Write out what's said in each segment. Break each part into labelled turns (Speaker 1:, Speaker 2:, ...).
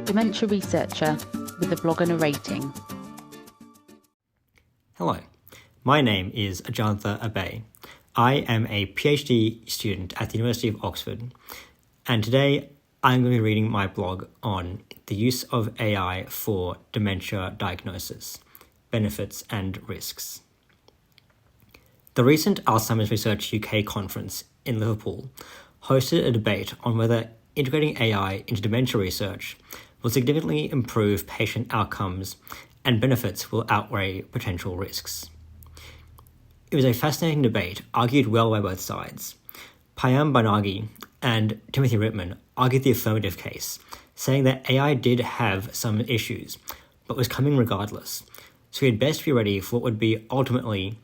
Speaker 1: Dementia Researcher with a blog and a rating.
Speaker 2: Hello, my name is Ajantha Abey. I am a PhD student at the University of Oxford, and today I'm going to be reading my blog on the use of AI for dementia diagnosis, benefits and risks. The recent Alzheimer's Research UK conference in Liverpool hosted a debate on whether integrating AI into dementia research will significantly improve patient outcomes and benefits will outweigh potential risks. It was a fascinating debate, argued well by both sides. Payam Banerjee and Timothy Rittman argued the affirmative case, saying that AI did have some issues, but was coming regardless, so we had best be ready for what would be ultimately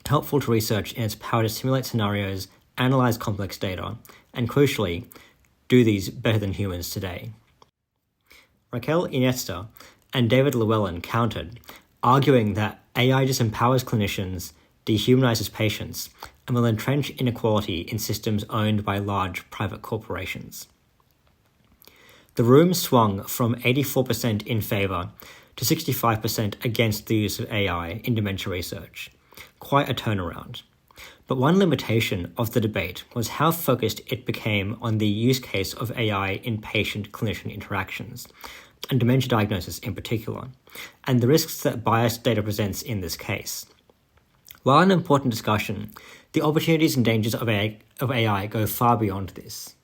Speaker 2: helpful to research in its power to simulate scenarios, analyze complex data, and crucially, do these better than humans today. Raquel Iniesta and David Llewellyn countered, arguing that AI disempowers clinicians, dehumanizes patients, and will entrench inequality in systems owned by large private corporations. The room swung from 84% in favour to 65% against the use of AI in dementia research. Quite a turnaround. But one limitation of the debate was how focused it became on the use case of AI in patient-clinician interactions, and dementia diagnosis in particular, and the risks that biased data presents in this case. While an important discussion, the opportunities and dangers of AI go far beyond this.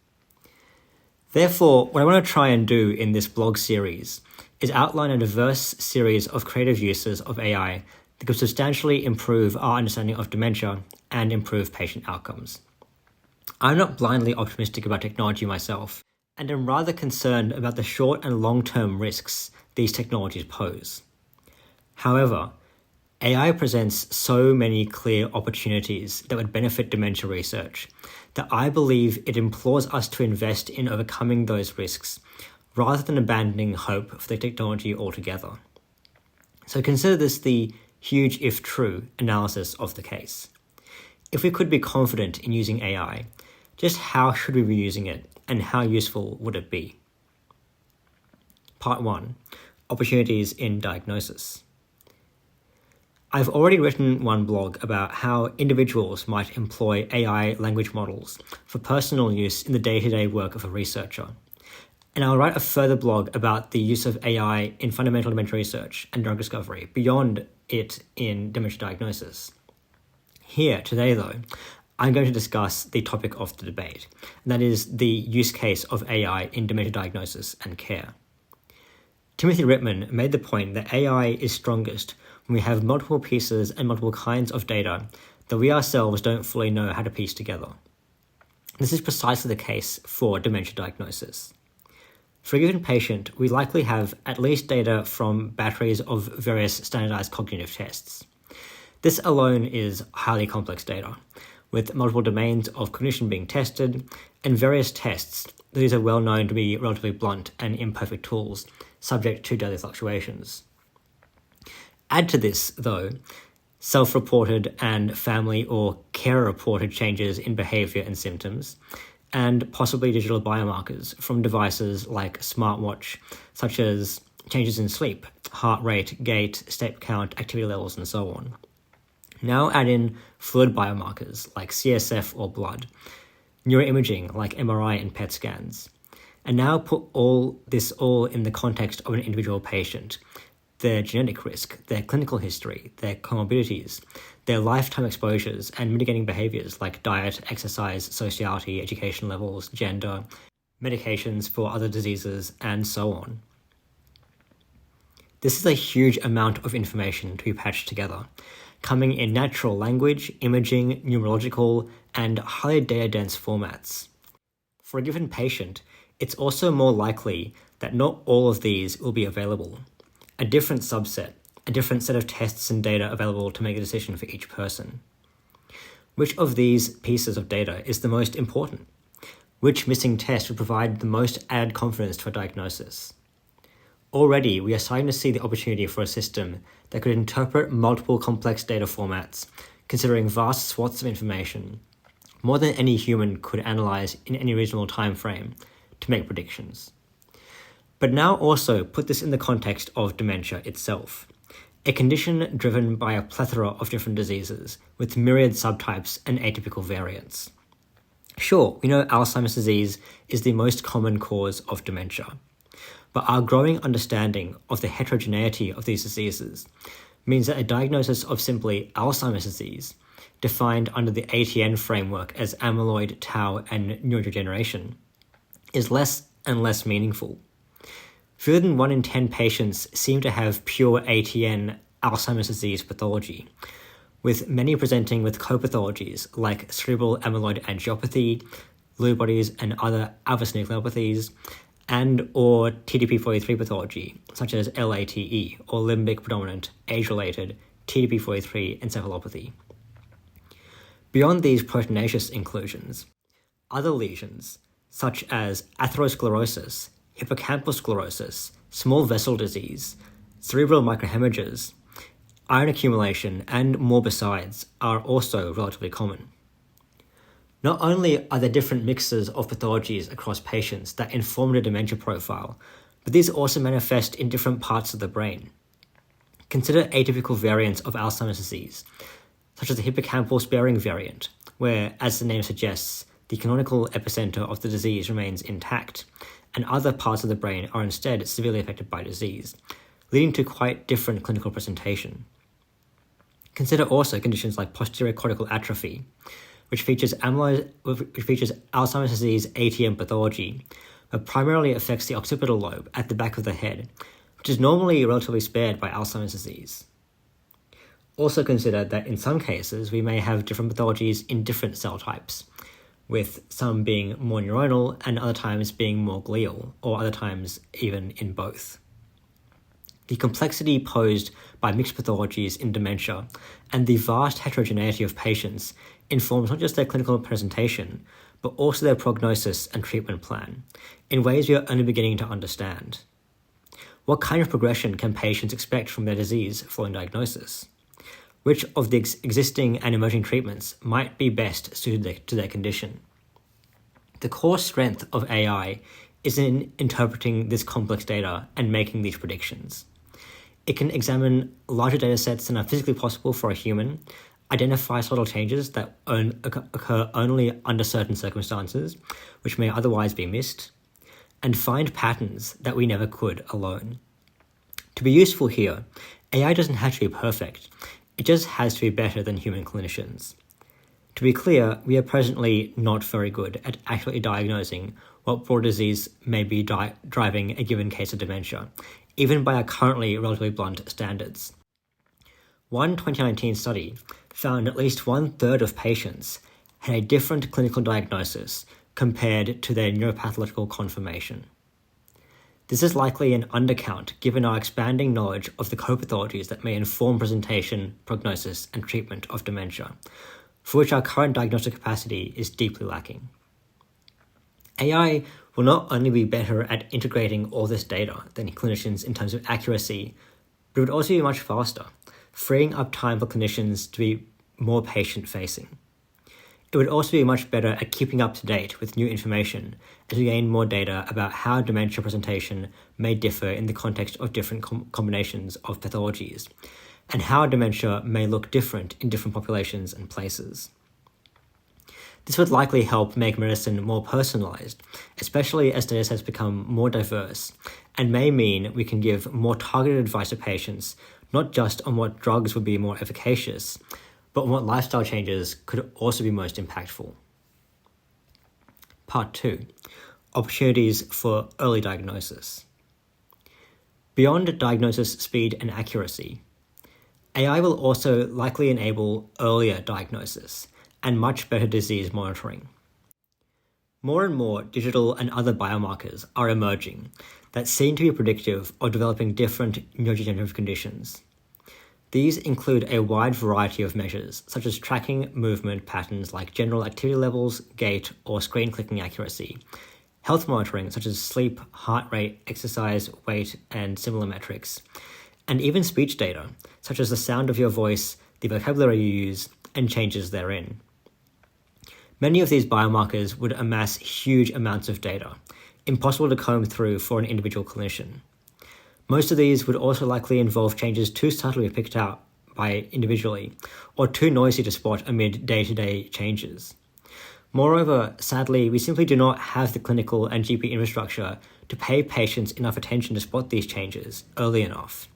Speaker 2: Therefore, what I want to try and do in this blog series is outline a diverse series of creative uses of AI that could substantially improve our understanding of dementia and improve patient outcomes. I'm not blindly optimistic about technology myself, and am rather concerned about the short and long-term risks these technologies pose. However, AI presents so many clear opportunities that would benefit dementia research that I believe it implores us to invest in overcoming those risks rather than abandoning hope for the technology altogether. So consider this the huge if true analysis of the case. If we could be confident in using AI, just how should we be using it and how useful would it be? Part 1. Opportunities in diagnosis. I've already written one blog about how individuals might employ AI language models for personal use in the day-to-day work of a researcher. And I'll write a further blog about the use of AI in fundamental dementia research and drug discovery beyond it in dementia diagnosis. Here, today though, I'm going to discuss the topic of the debate, and that is the use case of AI in dementia diagnosis and care. Timothy Rittman made the point that AI is strongest when we have multiple pieces and multiple kinds of data that we ourselves don't fully know how to piece together. This is precisely the case for dementia diagnosis. For a given patient, we likely have at least data from batteries of various standardized cognitive tests. This alone is highly complex data, with multiple domains of cognition being tested, and various tests. These are well known to be relatively blunt and imperfect tools, subject to daily fluctuations. Add to this, though, self-reported and family or carer-reported changes in behaviour and symptoms, and possibly digital biomarkers from devices like smartwatch, such as changes in sleep, heart rate, gait, step count, activity levels, and so on. Now add in fluid biomarkers like CSF or blood, neuroimaging like MRI and PET scans, and now put all this in the context of an individual patient, their genetic risk, their clinical history, their comorbidities, their lifetime exposures, and mitigating behaviours like diet, exercise, sociality, education levels, gender, medications for other diseases, and so on. This is a huge amount of information to be patched together, coming in natural language, imaging, neurological, and highly data-dense formats. For a given patient, it's also more likely that not all of these will be available. A different subset, a different set of tests and data available to make a decision for each person. Which of these pieces of data is the most important? Which missing test would provide the most added confidence to a diagnosis? Already, we are starting to see the opportunity for a system that could interpret multiple complex data formats, considering vast swaths of information, more than any human could analyze in any reasonable time frame, to make predictions. But now also put this in the context of dementia itself, a condition driven by a plethora of different diseases with myriad subtypes and atypical variants. Sure, we know Alzheimer's disease is the most common cause of dementia, but our growing understanding of the heterogeneity of these diseases means that a diagnosis of simply Alzheimer's disease, defined under the ATN framework as amyloid, tau, and neurodegeneration, is less and less meaningful. Fewer than 1 in 10 patients seem to have pure ATN Alzheimer's disease pathology, with many presenting with co-pathologies like cerebral amyloid angiopathy, Lewy bodies, and other alpha-synucleinopathies, and or TDP-43 pathology, such as LATE, or limbic predominant age-related TDP-43 encephalopathy. Beyond these proteinaceous inclusions, other lesions, such as atherosclerosis, hippocampal sclerosis, small vessel disease, cerebral microhemorrhages, iron accumulation, and more besides, are also relatively common. Not only are there different mixes of pathologies across patients that inform the dementia profile, but these also manifest in different parts of the brain. Consider atypical variants of Alzheimer's disease, such as the hippocampal sparing variant, where, as the name suggests, the canonical epicenter of the disease remains intact, and other parts of the brain are instead severely affected by disease, leading to quite different clinical presentation. Consider also conditions like posterior cortical atrophy, which features Alzheimer's disease ATM pathology, but primarily affects the occipital lobe at the back of the head, which is normally relatively spared by Alzheimer's disease. Also consider that in some cases we may have different pathologies in different cell types, with some being more neuronal and other times being more glial, or other times even in both. The complexity posed by mixed pathologies in dementia and the vast heterogeneity of patients informs not just their clinical presentation, but also their prognosis and treatment plan, in ways we are only beginning to understand. What kind of progression can patients expect from their disease following diagnosis? Which of the existing and emerging treatments might be best suited to their condition? The core strength of AI is in interpreting this complex data and making these predictions. It can examine larger data sets than are physically possible for a human, identify subtle changes that occur only under certain circumstances, which may otherwise be missed, and find patterns that we never could alone. To be useful here, AI doesn't have to be perfect, it just has to be better than human clinicians. To be clear, we are presently not very good at accurately diagnosing what broad disease may be driving a given case of dementia, even by our currently relatively blunt standards. One 2019 study found at least 1/3 of patients had a different clinical diagnosis compared to their neuropathological confirmation. This is likely an undercount given our expanding knowledge of the co-pathologies that may inform presentation, prognosis, and treatment of dementia, for which our current diagnostic capacity is deeply lacking. AI will not only be better at integrating all this data than clinicians in terms of accuracy, but it would also be much faster, freeing up time for clinicians to be more patient-facing. It would also be much better at keeping up to date with new information as we gain more data about how dementia presentation may differ in the context of different combinations of pathologies, and how dementia may look different in different populations and places. This would likely help make medicine more personalized, especially as datasets become more diverse, and may mean we can give more targeted advice to patients, not just on what drugs would be more efficacious, but on what lifestyle changes could also be most impactful. Part 2. Opportunities for early diagnosis. Beyond diagnosis speed and accuracy, AI will also likely enable earlier diagnosis and much better disease monitoring. More and more digital and other biomarkers are emerging that seem to be predictive of developing different neurodegenerative conditions. These include a wide variety of measures, such as tracking movement patterns like general activity levels, gait, or screen clicking accuracy, health monitoring such as sleep, heart rate, exercise, weight, and similar metrics, and even speech data, such as the sound of your voice, the vocabulary you use, and changes therein. Many of these biomarkers would amass huge amounts of data, impossible to comb through for an individual clinician. Most of these would also likely involve changes too subtly picked out by individually, or too noisy to spot amid day-to-day changes. Moreover, sadly, we simply do not have the clinical and GP infrastructure to pay patients enough attention to spot these changes early enough.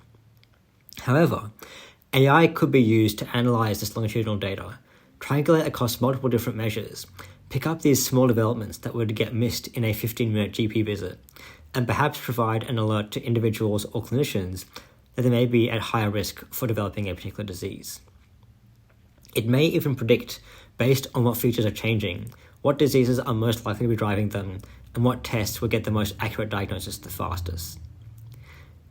Speaker 2: However, AI could be used to analyze this longitudinal data, triangulate across multiple different measures, pick up these small developments that would get missed in a 15-minute GP visit, and perhaps provide an alert to individuals or clinicians that they may be at higher risk for developing a particular disease. It may even predict, based on what features are changing, what diseases are most likely to be driving them, and what tests will get the most accurate diagnosis the fastest.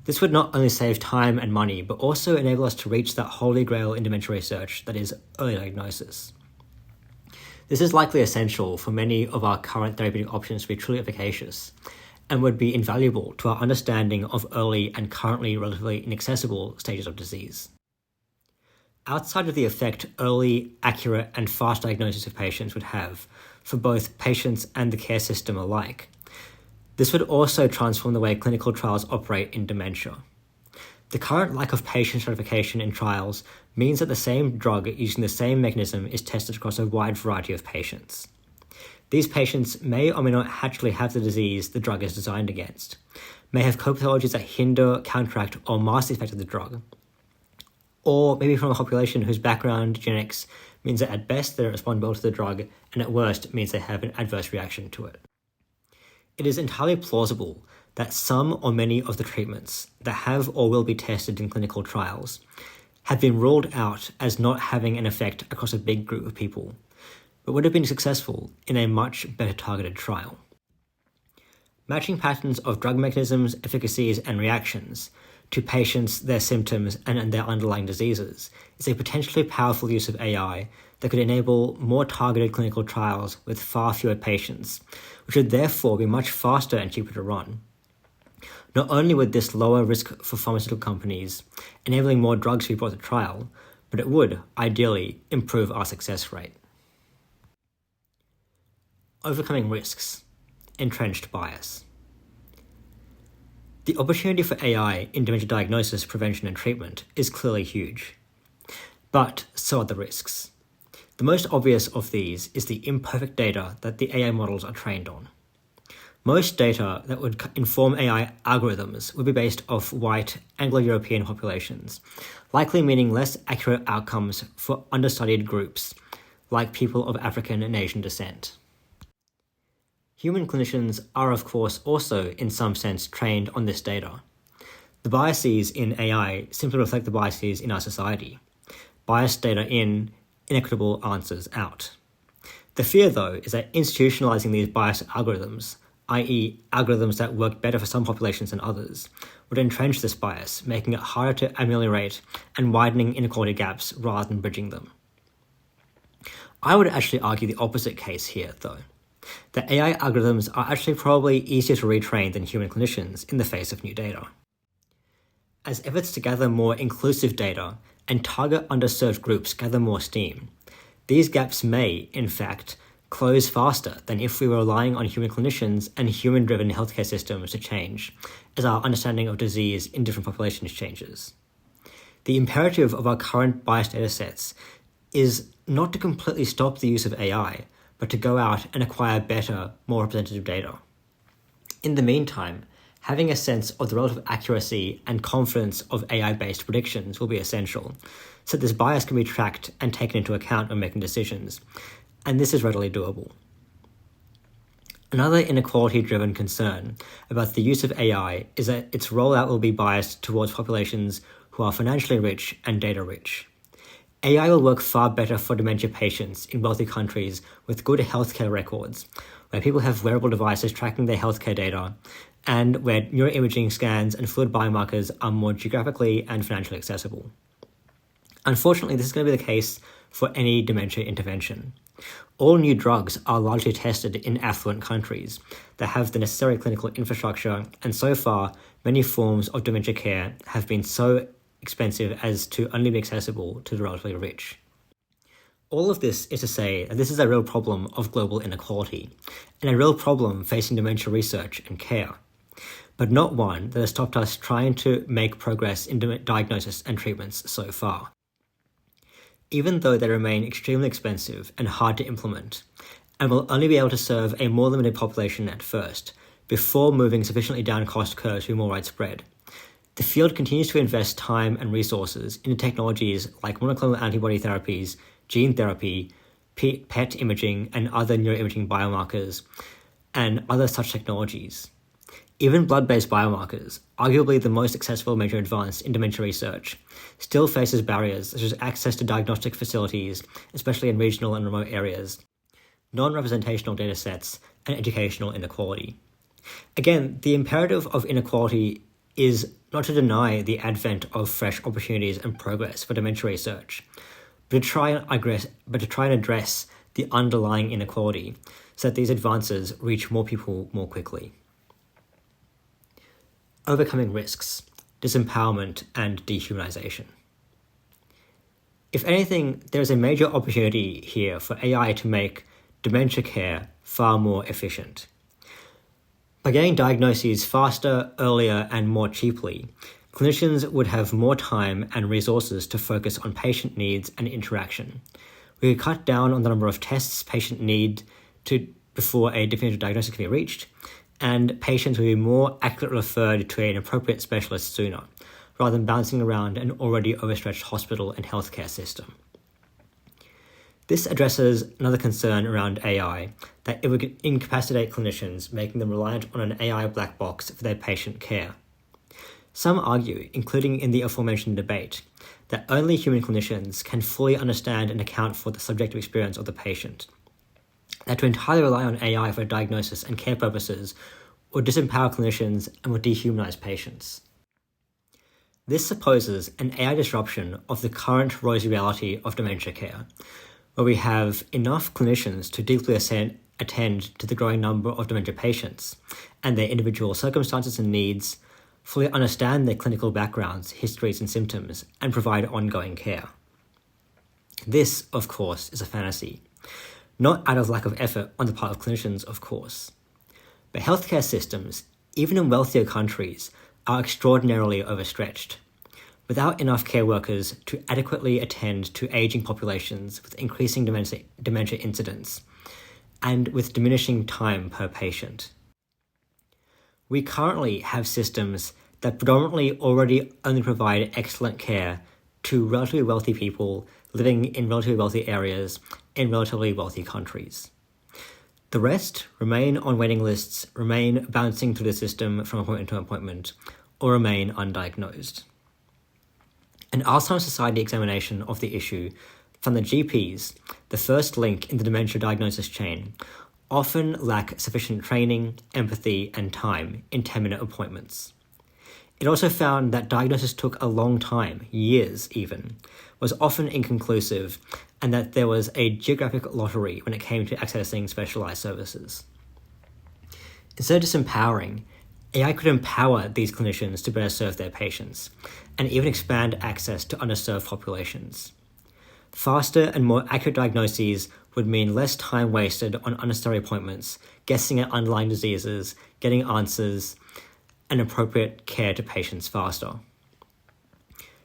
Speaker 2: This would not only save time and money, but also enable us to reach that holy grail in dementia research that is early diagnosis. This is likely essential for many of our current therapeutic options to be truly efficacious, and would be invaluable to our understanding of early and currently relatively inaccessible stages of disease. Outside of the effect early, accurate, and fast diagnosis of patients would have for both patients and the care system alike, this would also transform the way clinical trials operate in dementia. The current lack of patient stratification in trials means that the same drug using the same mechanism is tested across a wide variety of patients. These patients may or may not actually have the disease the drug is designed against, may have copathologies that hinder, counteract, or mask the effect of the drug, or maybe from a population whose background genetics means that at best they don't respond well to the drug, and at worst means they have an adverse reaction to it. It is entirely plausible that some or many of the treatments that have or will be tested in clinical trials have been ruled out as not having an effect across a big group of people, but would have been successful in a much better targeted trial. Matching patterns of drug mechanisms, efficacies, and reactions to patients, their symptoms, and their underlying diseases is a potentially powerful use of AI that could enable more targeted clinical trials with far fewer patients, which would therefore be much faster and cheaper to run. Not only would this lower risk for pharmaceutical companies, enabling more drugs to be brought to trial, but it would, ideally, improve our success rate. Overcoming risks. Entrenched bias. The opportunity for AI in dementia diagnosis, prevention, and treatment is clearly huge. But so are the risks. The most obvious of these is the imperfect data that the AI models are trained on. Most data that would inform AI algorithms would be based off white Anglo-European populations, likely meaning less accurate outcomes for understudied groups, like people of African and Asian descent. Human clinicians are, of course, also, in some sense, trained on this data. The biases in AI simply reflect the biases in our society. Biased data in, inequitable answers out. The fear, though, is that institutionalizing these biased algorithms, i.e. algorithms that work better for some populations than others, would entrench this bias, making it harder to ameliorate and widening inequality gaps rather than bridging them. I would actually argue the opposite case here, though. That AI algorithms are actually probably easier to retrain than human clinicians in the face of new data. As efforts to gather more inclusive data and target underserved groups gather more steam, these gaps may, in fact, close faster than if we were relying on human clinicians and human-driven healthcare systems to change, as our understanding of disease in different populations changes. The imperative of our current biased datasets is not to completely stop the use of AI, but to go out and acquire better, more representative data. In the meantime, having a sense of the relative accuracy and confidence of AI-based predictions will be essential, so that this bias can be tracked and taken into account when making decisions, and this is readily doable. Another inequality-driven concern about the use of AI is that its rollout will be biased towards populations who are financially rich and data-rich. AI will work far better for dementia patients in wealthy countries with good healthcare records, where people have wearable devices tracking their healthcare data, and where neuroimaging scans and fluid biomarkers are more geographically and financially accessible. Unfortunately, this is going to be the case for any dementia intervention. All new drugs are largely tested in affluent countries that have the necessary clinical infrastructure, and so far, many forms of dementia care have been so expensive as to only be accessible to the relatively rich. All of this is to say that this is a real problem of global inequality, and a real problem facing dementia research and care, but not one that has stopped us trying to make progress in diagnosis and treatments so far. Even though they remain extremely expensive and hard to implement, and will only be able to serve a more limited population at first, before moving sufficiently down cost curves to be more widespread, the field continues to invest time and resources into technologies like monoclonal antibody therapies, gene therapy, PET imaging, and other neuroimaging biomarkers, and other such technologies. Even blood-based biomarkers, arguably the most accessible major advance in dementia research, still faces barriers such as access to diagnostic facilities, especially in regional and remote areas, non-representational data sets, and educational inequality. Again, the imperative of inequality is not to deny the advent of fresh opportunities and progress for dementia research, but to try and address the underlying inequality so that these advances reach more people more quickly. Overcoming risks, disempowerment, and dehumanization. If anything, there is a major opportunity here for AI to make dementia care far more efficient. By getting diagnoses faster, earlier, and more cheaply, clinicians would have more time and resources to focus on patient needs and interaction. We could cut down on the number of tests patients need before a definitive diagnosis can be reached, and patients will be more accurately referred to an appropriate specialist sooner, rather than bouncing around an already overstretched hospital and healthcare system. This addresses another concern around AI, that it would incapacitate clinicians, making them reliant on an AI black box for their patient care. Some argue, including in the aforementioned debate, that only human clinicians can fully understand and account for the subjective experience of the patient, that to entirely rely on AI for diagnosis and care purposes would disempower clinicians and would dehumanize patients. This supposes an AI disruption of the current rosy reality of dementia care, where we have enough clinicians to deeply attend to the growing number of dementia patients and their individual circumstances and needs, fully understand their clinical backgrounds, histories, and symptoms, and provide ongoing care. This, of course, is a fantasy, not out of lack of effort on the part of clinicians, of course. But healthcare systems, even in wealthier countries, are extraordinarily overstretched, without enough care workers to adequately attend to aging populations with increasing dementia incidence, and with diminishing time per patient. We currently have systems that predominantly already only provide excellent care to relatively wealthy people living in relatively wealthy areas in relatively wealthy countries. The rest remain on waiting lists, remain bouncing through the system from appointment to appointment, or remain undiagnosed. An Alzheimer's Society examination of the issue found that GPs, the first link in the dementia diagnosis chain, often lack sufficient training, empathy, and time in 10-minute appointments. It also found that diagnosis took a long time, years even, was often inconclusive, and that there was a geographic lottery when it came to accessing specialized services. Instead of disempowering, AI could empower these clinicians to better serve their patients, and even expand access to underserved populations. Faster and more accurate diagnoses would mean less time wasted on unnecessary appointments, guessing at underlying diseases, getting answers, and appropriate care to patients faster.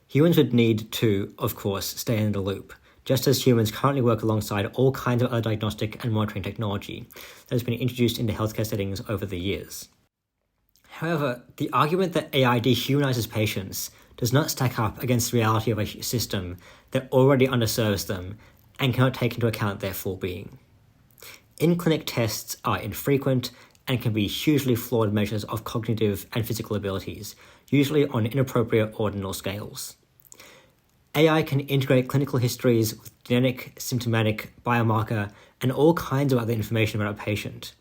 Speaker 2: Humans would need to, of course, stay in the loop, just as humans currently work alongside all kinds of other diagnostic and monitoring technology that has been introduced into healthcare settings over the years. However, the argument that AI dehumanizes patients does not stack up against the reality of a system that already underserves them and cannot take into account their full being. In-clinic tests are infrequent and can be hugely flawed measures of cognitive and physical abilities, usually on inappropriate ordinal scales. AI can integrate clinical histories with genetic, symptomatic, biomarker, and all kinds of other information about a patient.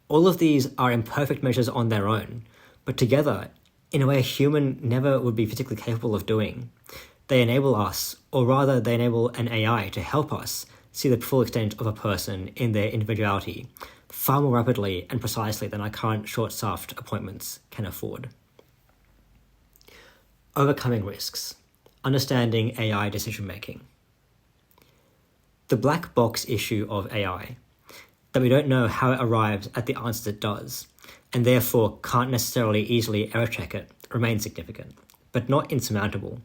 Speaker 2: All of these are imperfect measures on their own, but together, in a way a human never would be physically capable of doing, they enable us, or rather they enable an AI to help us see the full extent of a person in their individuality far more rapidly and precisely than our current short-staffed appointments can afford. Overcoming risks. Understanding AI decision-making. the black box issue of AI, that we don't know how it arrives at the answers it does, and therefore can't necessarily easily error check it, remains significant, but not insurmountable.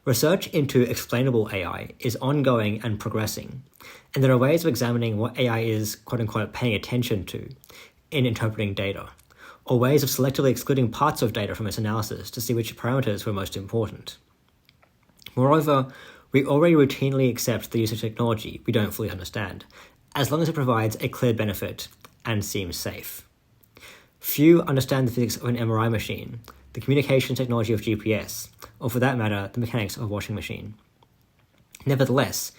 Speaker 2: Research into explainable AI is ongoing and progressing, and there are ways of examining what AI is quote-unquote paying attention to in interpreting data, or ways of selectively excluding parts of data from its analysis to see which parameters were most important. Moreover, we already routinely accept the use of technology we don't fully understand, as long as it provides a clear benefit and seems safe. Few understand the physics of an MRI machine, the communication technology of GPS, or for that matter, the mechanics of a washing machine. Nevertheless,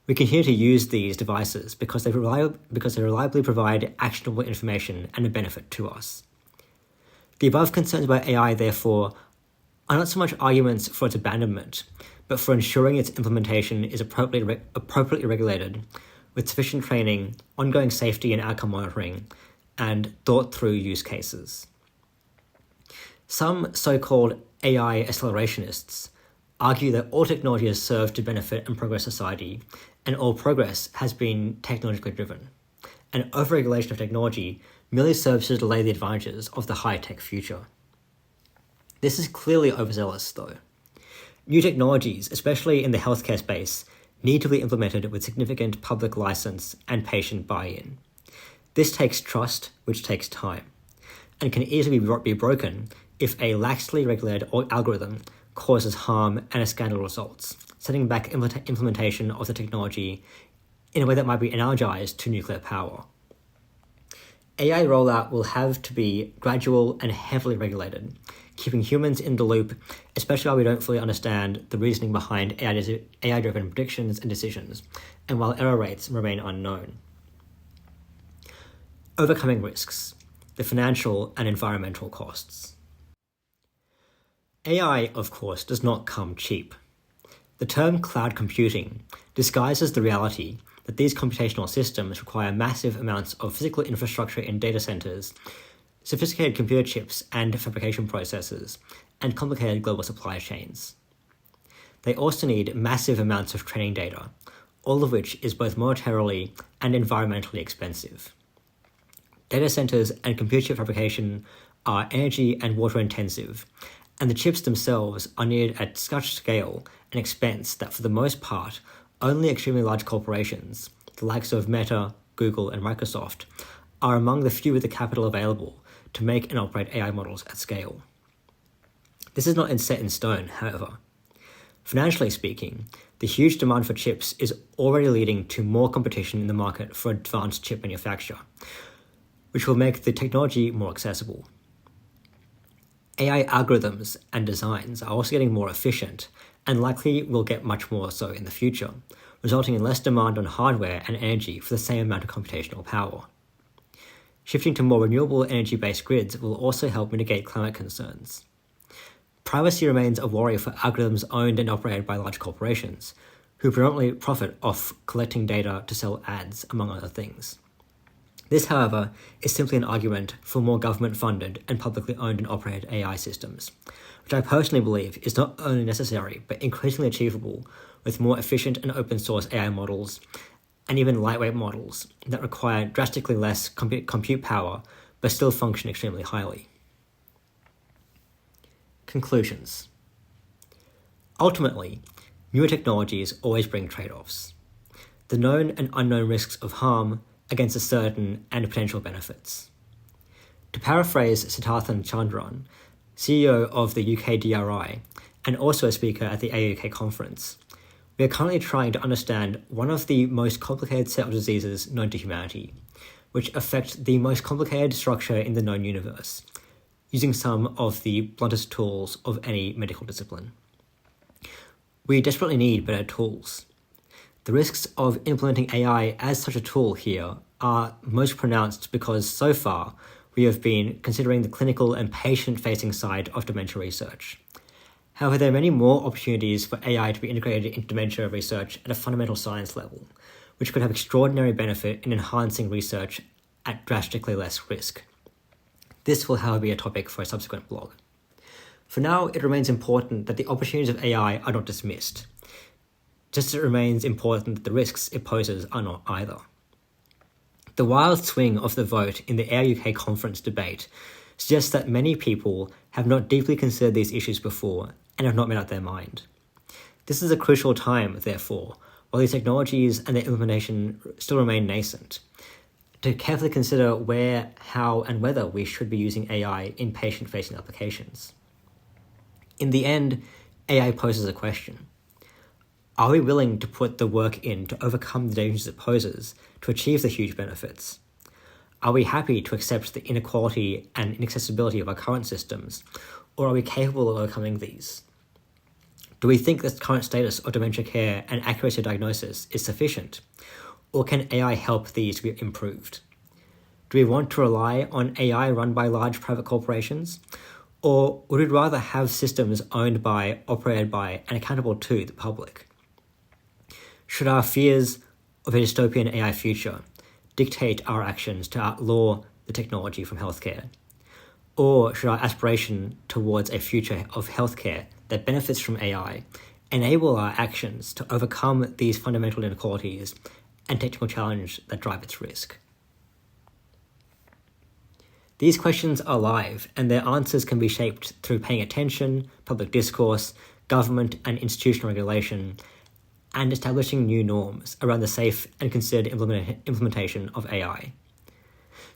Speaker 2: we continue to use these devices because they reliably provide actionable information and a benefit to us. The above concerns about AI, therefore, are not so much arguments for its abandonment, but for ensuring its implementation is appropriately regulated, with sufficient training, ongoing safety and outcome monitoring, and thought-through use cases. Some so-called AI accelerationists argue that all technology has served to benefit and progress society, and all progress has been technologically driven, and overregulation of technology merely serves to delay the advantages of the high-tech future. This is clearly overzealous, though. New technologies, especially in the healthcare space, need to be implemented with significant public license and patient buy-in. This takes trust, which takes time, and can easily be broken if a laxly regulated algorithm causes harm and a scandal results, setting back implementation of the technology in a way that might be analogized to nuclear power. AI rollout will have to be gradual and heavily regulated, keeping humans in the loop, especially while we don't fully understand the reasoning behind AI-driven predictions and decisions, and while error rates remain unknown. Overcoming risks, the financial and environmental costs. AI, of course, does not come cheap. The term cloud computing disguises the reality that these computational systems require massive amounts of physical infrastructure in data centers, sophisticated computer chips and fabrication processes, and complicated global supply chains. They also need massive amounts of training data, all of which is both monetarily and environmentally expensive. Data centers and computer chip fabrication are energy and water intensive, and the chips themselves are needed at such scale and expense that for the most part, only extremely large corporations, the likes of Meta, Google, and Microsoft, are among the few with the capital available to make and operate AI models at scale. This is not set in stone, however. Financially speaking, the huge demand for chips is already leading to more competition in the market for advanced chip manufacture, which will make the technology more accessible. AI algorithms and designs are also getting more efficient and likely will get much more so in the future, resulting in less demand on hardware and energy for the same amount of computational power. Shifting to more renewable energy-based grids will also help mitigate climate concerns. Privacy remains a worry for algorithms owned and operated by large corporations, who predominantly profit off collecting data to sell ads, among other things. This, however, is simply an argument for more government-funded and publicly owned and operated AI systems, which I personally believe is not only necessary but increasingly achievable with more efficient and open-source AI models and even lightweight models that require drastically less compute power but still function extremely highly. Conclusions. Ultimately, newer technologies always bring trade-offs. The known and unknown risks of harm against the certain and potential benefits. To paraphrase Siddharthan Chandran, CEO of the UK DRI, and also a speaker at the AUK conference, we are currently trying to understand one of the most complicated set of diseases known to humanity, which affect the most complicated structure in the known universe, using some of the bluntest tools of any medical discipline. We desperately need better tools. The risks of implementing AI as such a tool here are most pronounced because so far we have been considering the clinical and patient-facing side of dementia research. However, there are many more opportunities for AI to be integrated into dementia research at a fundamental science level, which could have extraordinary benefit in enhancing research at drastically less risk. This will, however, be a topic for a subsequent blog. For now, it remains important that the opportunities of AI are not dismissed. just as it remains important that the risks it poses are not either. The wild swing of the vote in the AI UK conference debate suggests that many people have not deeply considered these issues before and have not made up their mind. This is a crucial time, therefore, while these technologies and their implementation still remain nascent, to carefully consider where, how, and whether we should be using AI in patient-facing applications. In the end, AI poses a question. Are we willing to put the work in to overcome the dangers it poses to achieve the huge benefits? Are we happy to accept the inequality and inaccessibility of our current systems, or are we capable of overcoming these? Do we think the current status of dementia care and accuracy of diagnosis is sufficient, or can AI help these to be improved? Do we want to rely on AI run by large private corporations, or would we rather have systems owned by, operated by, and accountable to the public? Should our fears of a dystopian AI future dictate our actions to outlaw the technology from healthcare? Or should our aspiration towards a future of healthcare that benefits from AI enable our actions to overcome these fundamental inequalities and technical challenges that drive its risk? These questions are live, and their answers can be shaped through paying attention, public discourse, government and institutional regulation, and establishing new norms around the safe and considered implementation of AI.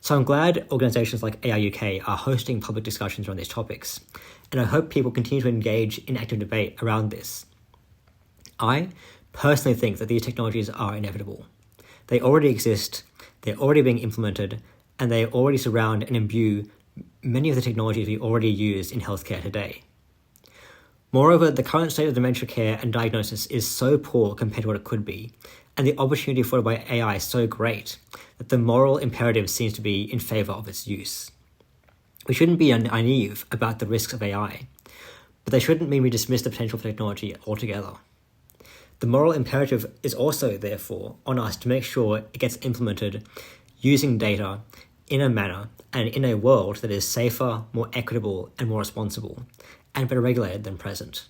Speaker 2: So I'm glad organisations like AI UK are hosting public discussions around these topics, and I hope people continue to engage in active debate around this. I personally think that these technologies are inevitable. They already exist, they're already being implemented, and they already surround and imbue many of the technologies we already use in healthcare today. Moreover, the current state of dementia care and diagnosis is so poor compared to what it could be, and the opportunity afforded by AI is so great that the moral imperative seems to be in favour of its use. We shouldn't be naive about the risks of AI, but they shouldn't mean we dismiss the potential for technology altogether. The moral imperative is also, therefore, on us to make sure it gets implemented using data in a manner and in a world that is safer, more equitable, and more responsible, and better regulated than present.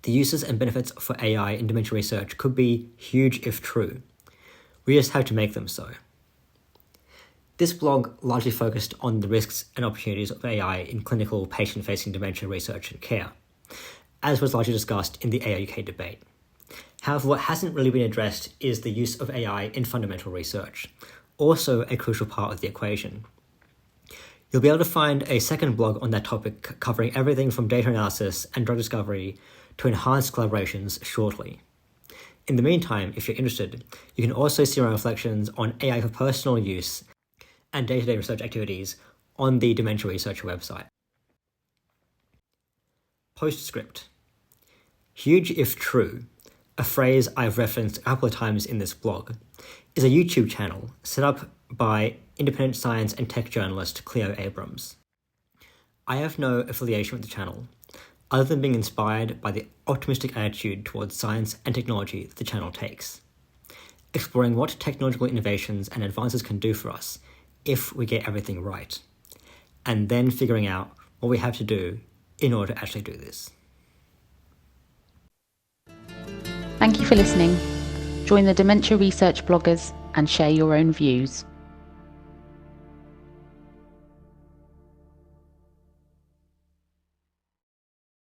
Speaker 2: The uses and benefits for AI in dementia research could be huge if true. We just have to make them so. This blog largely focused on the risks and opportunities of AI in clinical patient-facing dementia research and care, as was largely discussed in the AI UK debate. However, what hasn't really been addressed is the use of AI in fundamental research, also a crucial part of the equation. You'll be able to find a second blog on that topic covering everything from data analysis and drug discovery to enhanced collaborations shortly. In the meantime, if you're interested, you can also see my reflections on AI for personal use and day-to-day research activities on the Dementia Researcher website. Postscript. Huge if true, a phrase I've referenced a couple of times in this blog, is a YouTube channel set up by independent science and tech journalist Cleo Abrams. I have no affiliation with the channel, other than being inspired by the optimistic attitude towards science and technology that the channel takes, exploring what technological innovations and advances can do for us if we get everything right, and then figuring out what we have to do in order to actually do this.
Speaker 1: Thank you for listening. Join the Dementia Research bloggers and share your own views.